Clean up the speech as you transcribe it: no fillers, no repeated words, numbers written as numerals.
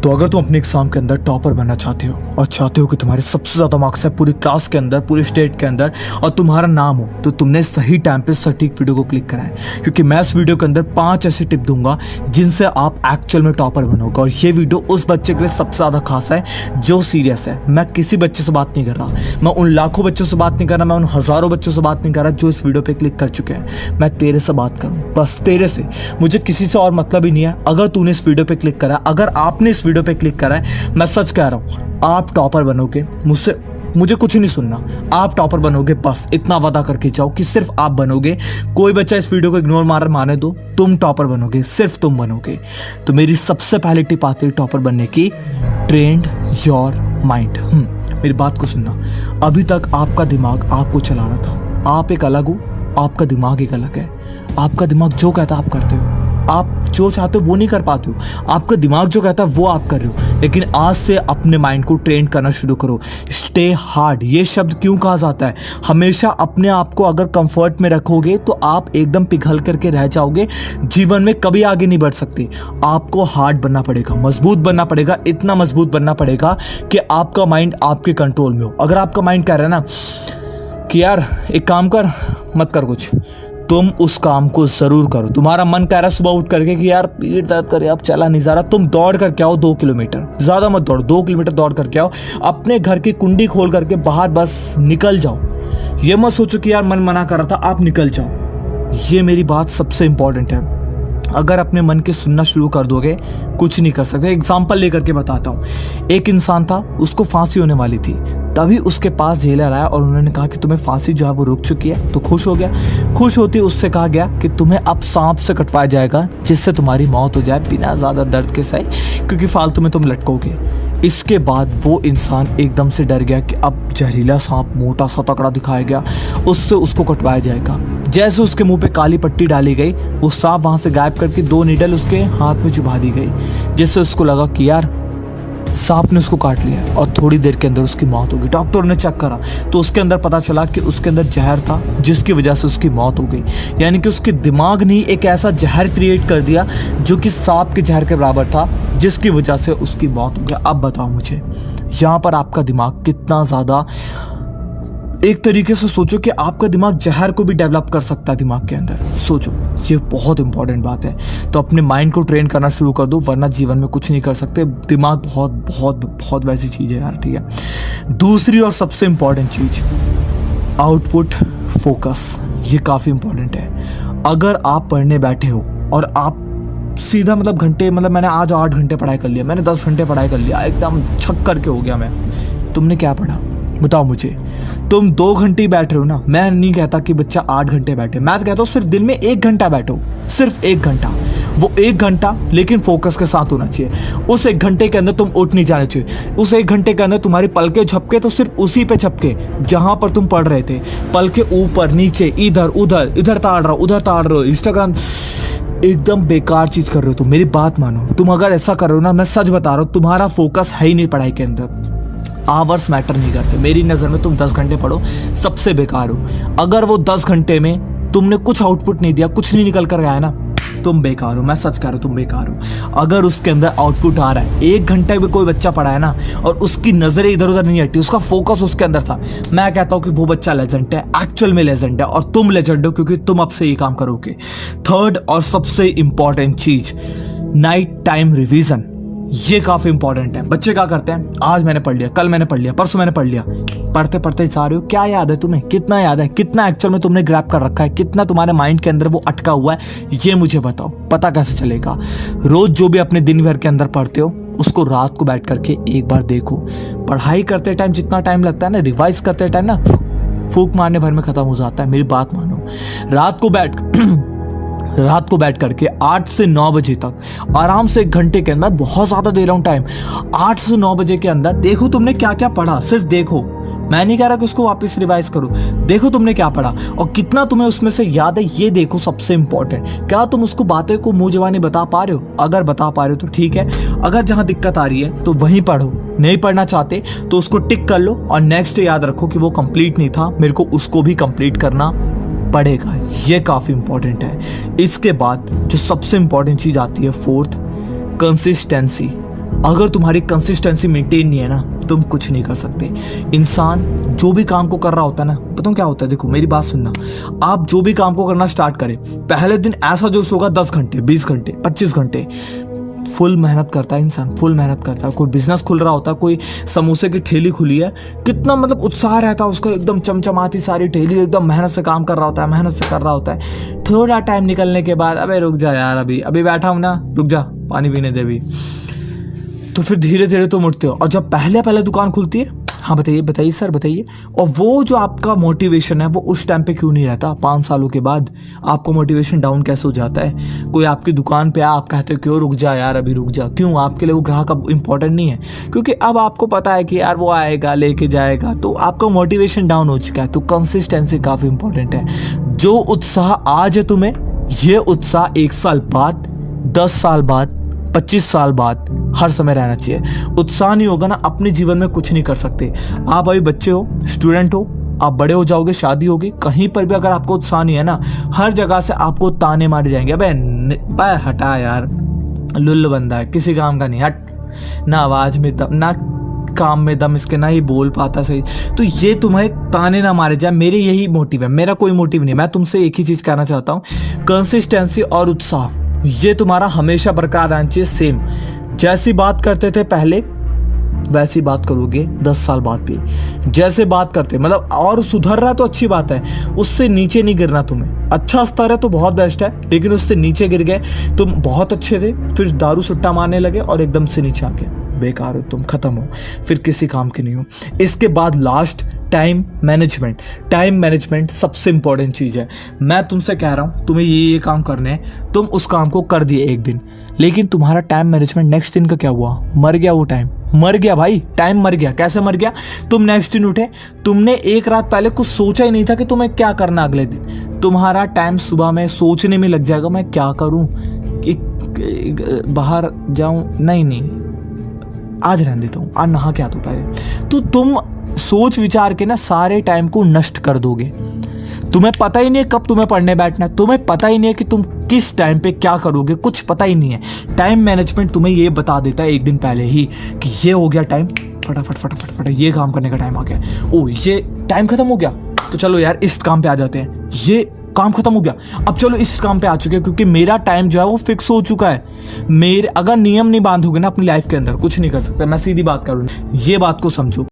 तो अगर तुम अपने एग्जाम के अंदर टॉपर बनना चाहते हो और चाहते हो कि तुम्हारे सबसे ज़्यादा मार्क्स है पूरी क्लास के अंदर, पूरे स्टेट के अंदर, और तुम्हारा नाम हो, तो तुमने सही टाइम पे सटीक वीडियो को क्लिक करा है, क्योंकि मैं इस वीडियो के अंदर 5 ऐसी टिप दूंगा जिनसे आप एक्चुअल में टॉपर बनोगे। और ये वीडियो उस बच्चे के लिए सबसे ज़्यादा खास है जो सीरियस है। मैं किसी बच्चे से बात नहीं कर रहा, मैं उन लाखों बच्चों से बात नहीं कर रहा, मैं उन हज़ारों बच्चों से बात नहीं कर रहा जो इस वीडियो पर क्लिक कर चुके हैं। मैं तेरे से बात करूँ, बस तेरे से, मुझे किसी से और मतलब ही नहीं है। अगर तूने इस वीडियो पे क्लिक करा, अगर आपने इस वीडियो पे क्लिक करा है, मैं सच कह रहा हूँ, आप टॉपर बनोगे। मुझे कुछ नहीं सुनना, आप टॉपर बनोगे। बस इतना वादा करके जाओ कि सिर्फ आप बनोगे। कोई बच्चा इस वीडियो को इग्नोर माने दो, तुम टॉपर बनोगे, सिर्फ तुम बनोगे। तो मेरी सबसे पहली टिप आती है टॉपर बनने की, ट्रेंड योर माइंड। मेरी बात को सुनना। अभी तक आपका दिमाग आपको चला रहा था, आप एक अलग हो, आपका दिमाग एक अलग है। आपका दिमाग जो कहता है आप करते हो, आप जो चाहते हो वो नहीं कर पाते हो, आपका दिमाग जो कहता है वो आप कर रहे हो। लेकिन आज से अपने माइंड को ट्रेन करना शुरू करो। स्टे हार्ड, ये शब्द क्यों कहा जाता है? हमेशा अपने आप को अगर कंफर्ट में रखोगे तो आप एकदम पिघल करके रह जाओगे, जीवन में कभी आगे नहीं बढ़ सकते। आपको हार्ड बनना पड़ेगा, मजबूत बनना पड़ेगा, इतना मजबूत बनना पड़ेगा कि आपका माइंड आपके कंट्रोल में हो। अगर आपका माइंड कह रहा है ना कि यार एक काम कर, मत कर कुछ, तुम उस काम को जरूर करो। तुम्हारा मन कह रहा है सुबह उठ करके कि यार पीठ दर्द करे, अब चला नहीं जा रहा, तुम दौड़ करके आओ 2 किलोमीटर, ज़्यादा मत दौड़ो, 2 किलोमीटर दौड़ करके आओ, अपने घर की कुंडी खोल करके बाहर बस निकल जाओ। ये मत सोचो कि यार मन मना कर रहा था, आप निकल जाओ। ये मेरी बात सबसे इंपॉर्टेंट है। अगर अपने मन के सुनना शुरू कर दोगे, कुछ नहीं कर सकते। एग्जाम्पल लेकर के बताता हूँ। एक इंसान था, उसको फांसी होने वाली थी, तभी उसके पास जेलर आया और उन्होंने कहा कि तुम्हें फांसी जो है वो रुक चुकी है। तो खुश हो गया। खुश होते उससे कहा गया कि तुम्हें अब सांप से कटवाया जाएगा, जिससे तुम्हारी मौत हो जाए बिना ज़्यादा दर्द के सही, क्योंकि फालतू में तुम लटकोगे। इसके बाद वो इंसान एकदम से डर गया कि अब जहरीला सांप मोटा सा तकड़ा दिखाया गया, उससे उसको कटवाया जाएगा। जैसे उसके मुंह पे काली पट्टी डाली गई, वो सांप वहाँ से गायब करके 2 नीडल उसके हाथ में चुभा दी गई, जिससे उसको लगा कि यार सांप ने उसको काट लिया, और थोड़ी देर के अंदर उसकी मौत हो गई। डॉक्टर ने चेक करा तो उसके अंदर पता चला कि उसके अंदर जहर था, जिसकी वजह से उसकी मौत हो गई। यानी कि उसके दिमाग ने एक ऐसा जहर क्रिएट कर दिया जो कि सांप के जहर के बराबर था, जिसकी वजह से उसकी मौत हो गई। अब बताओ मुझे, यहाँ पर आपका दिमाग कितना ज़्यादा, एक तरीके से सोचो कि आपका दिमाग जहर को भी डेवलप कर सकता है दिमाग के अंदर। सोचो, ये बहुत इंपॉर्टेंट बात है। तो अपने माइंड को ट्रेन करना शुरू कर दो, वरना जीवन में कुछ नहीं कर सकते। दिमाग बहुत बहुत बहुत वैसी चीज़ है यार, ठीक है। दूसरी और सबसे इंपॉर्टेंट चीज़, आउटपुट फोकस। ये काफ़ी इंपॉर्टेंट है। अगर आप पढ़ने बैठे हो और आप सीधा घंटे, मैंने आज 8 घंटे पढ़ाई कर लिया, मैंने 10 घंटे पढ़ाई कर लिया, एकदम छक करके हो गया मैं, तुमने क्या पढ़ा बताओ मुझे? तुम 2 घंटे ही बैठ रहे हो ना। मैं नहीं कहता कि बच्चा 8 घंटे बैठे, मैं तो कहता हूँ सिर्फ दिन में 1 घंटा बैठो, सिर्फ 1 घंटा। वो 1 घंटा लेकिन फोकस के साथ होना चाहिए। उस 1 घंटे के अंदर तुम उठ नहीं जाना चाहिए। उस 1 घंटे के अंदर तुम्हारी पलकें झपके तो सिर्फ उसी पे झपके जहां पर तुम पढ़ रहे थे। पलकें ऊपर नीचे, इधर उधर, इधर ताड़ रहा, उधर ताड़ रहे हो, इंस्टाग्राम, एकदम बेकार चीज कर रहे हो। तुम मेरी बात मानो, तुम अगर ऐसा कर रहे हो ना, मैं सच बता रहा हूँ, तुम्हारा फोकस है ही नहीं पढ़ाई के अंदर। आवर्स मैटर नहीं करते मेरी नज़र में। तुम 10 घंटे पढ़ो, सबसे बेकार हो। अगर वो 10 घंटे में तुमने कुछ आउटपुट नहीं दिया, कुछ नहीं निकल कर आया ना, तुम बेकार हो। मैं सच कह रहा हूँ, तुम बेकार हो। अगर उसके अंदर आउटपुट आ रहा है, 1 घंटे में कोई बच्चा पढ़ा है ना और उसकी नज़रें इधर उधर नहीं हटी, उसका फोकस उसके अंदर था, मैं कहता हूँ कि वो बच्चा लेजेंड है, एक्चुअल में लेजेंड है। और तुम लेजेंड हो क्योंकि तुम अब से ये काम करोगे। थर्ड और सबसे इंपॉर्टेंट चीज, नाइट टाइम रिवीजन। ये काफ़ी इंपॉर्टेंट है। बच्चे क्या करते हैं, आज मैंने पढ़ लिया, कल मैंने पढ़ लिया, परसों मैंने पढ़ लिया, पढ़ते पढ़ते जा रहे हो। क्या याद है तुम्हें? कितना याद है? कितना एक्चुअल में तुमने ग्रैब कर रखा है? कितना तुम्हारे माइंड के अंदर वो अटका हुआ है? ये मुझे बताओ। पता कैसे चलेगा? रोज जो भी अपने दिन भर के अंदर पढ़ते हो, उसको रात को बैठ करके एक बार देखो। पढ़ाई करते टाइम जितना टाइम लगता है ना, रिवाइज करते टाइम ना, फूक मारने भर में खत्म हो जाता है। मेरी बात मानो, रात को बैठ करके 8 से 9 बजे तक आराम से 1 घंटे के अंदर, बहुत ज़्यादा दे रहा हूँ टाइम, 8 से 9 बजे के अंदर देखो तुमने क्या क्या पढ़ा। सिर्फ देखो, मैं नहीं कह रहा कि उसको वापस रिवाइज करो। देखो तुमने क्या पढ़ा और कितना तुम्हें उसमें से याद है, ये देखो सबसे इंपॉर्टेंट। क्या तुम उसको बातें को मुंह जबानी बता पा रहे हो? अगर बता पा रहे हो तो ठीक है। अगर जहाँ दिक्कत आ रही है तो वहीं पढ़ो, नहीं पढ़ना चाहते तो उसको टिक कर लो और नेक्स्ट याद रखो कि वो कंप्लीट नहीं था, मेरे को उसको भी कंप्लीट करना पड़ेगा। ये काफ़ी इंपॉर्टेंट है। इसके बाद जो सबसे इंपॉर्टेंट चीज़ आती है, फोर्थ, कंसिस्टेंसी। अगर तुम्हारी कंसिस्टेंसी मेंटेन नहीं है ना, तुम कुछ नहीं कर सकते। इंसान जो भी काम को कर रहा होता है ना, बताऊँ क्या होता है, देखो मेरी बात सुनना। आप जो भी काम को करना स्टार्ट करें, पहले दिन ऐसा जोश होगा 10 घंटे, 20 घंटे, 25 घंटे फुल मेहनत करता है इंसान, फुल मेहनत करता है। कोई बिजनेस खुल रहा होता है, कोई समोसे की ठेली खुली है, कितना मतलब उत्साह रहता है उसका, एकदम चमचमाती सारी ठेली, एकदम मेहनत से काम कर रहा होता है, मेहनत से कर रहा होता है। थोड़ा टाइम निकलने के बाद, अबे रुक जा यार, अभी अभी बैठा हूँ ना, रुक जा पानी पीने दे भी। तो फिर धीरे धीरे तुम उठते हो। और जब पहले पहले दुकान खुलती है, हाँ बताइए बताइए सर बताइए, और वो जो आपका मोटिवेशन है वो उस टाइम पे क्यों नहीं रहता? 5 सालों के बाद आपका मोटिवेशन डाउन कैसे हो जाता है? कोई आपकी दुकान पे आप कहते हो क्यों रुक जा यार, अभी रुक जा, क्यों? आपके लिए वो ग्राहक अब इंपॉर्टेंट नहीं है, क्योंकि अब आपको पता है कि यार वो आएगा लेके जाएगा, तो आपका मोटिवेशन डाउन हो चुका है। तो कंसिस्टेंसी काफ़ी इंपॉर्टेंट है। जो उत्साह आज है तुम्हें, ये उत्साह 1 साल बाद, 10 साल बाद, 25 साल बाद हर समय रहना चाहिए। उत्साह नहीं होगा ना, अपने जीवन में कुछ नहीं कर सकते। आप अभी बच्चे हो, स्टूडेंट हो, आप बड़े हो जाओगे, शादी होगी, कहीं पर भी अगर आपको उत्साह नहीं है ना, हर जगह से आपको ताने मारे जाएंगे, अबे हटा यार, लुल्ल बंदा है, किसी काम का नहीं, हट, ना आवाज़ में दम, ना काम में दम इसके, ना ही बोल पाता सही। तो ये तुम्हें ताने ना मारे जाए, मेरे यही मोटिव है, मेरा कोई मोटिव नहीं। मैं तुमसे एक ही चीज़ कहना चाहता हूँ, कंसिस्टेंसी और उत्साह ये तुम्हारा हमेशा बरकरार रहना चाहिए। सेम जैसी बात करते थे पहले, वैसी बात करोगे 10 साल बाद भी। जैसे बात करते मतलब, और सुधर रहा है तो अच्छी बात है, उससे नीचे नहीं गिरना तुम्हें। अच्छा स्तर है तो बहुत बेस्ट है, लेकिन उससे नीचे गिर गए, तुम बहुत अच्छे थे, फिर दारू सुट्टा मारने लगे और एकदम से नीचे आके बेकार हो, तुम खत्म हो, फिर किसी काम के नहीं हो। इसके बाद last, time management. Time management सबसे इंपॉर्टेंट चीज़ है। मैं तुमसे कह रहा हूँ तुम्हें ये काम करने हैं, तुम उस काम को कर दिए एक दिन, लेकिन तुम्हारा टाइम मैनेजमेंट नेक्स्ट दिन का क्या हुआ? मर गया वो टाइम, मर गया भाई, टाइम मर गया। कैसे मर गया? तुम नेक्स्ट दिन उठे, तुमने एक रात पहले कुछ सोचा ही नहीं था कि तुम्हें क्या करना अगले दिन। तुम्हारा टाइम सुबह में सोचने में लग जाएगा, मैं क्या करूं, बाहर जाऊं, नहीं आज रहने देता हूं, आज नहा के आता हूं पहले। तो तुम सोच विचार के ना सारे टाइम को नष्ट कर दोगे। तुम्हें पता ही नहीं है कब तुम्हें पढ़ने बैठना है, तुम्हें पता ही नहीं है कि तुम किस टाइम पे क्या करोगे, कुछ पता ही नहीं है। टाइम मैनेजमेंट तुम्हें ये बता देता है एक दिन पहले ही कि ये हो गया टाइम, फटाफट ये काम करने का टाइम आ गया। ओ ये टाइम खत्म हो गया, तो चलो यार इस काम पे आ जाते हैं। ये काम खत्म हो गया, अब चलो इस काम पे आ चुके हैं, क्योंकि मेरा टाइम जो है वो फिक्स हो चुका है। मेरे अगर नियम नहीं बांधोगे ना अपनी लाइफ के अंदर, कुछ नहीं कर सकते। मैं सीधी बात करूँ, ये बात को समझो।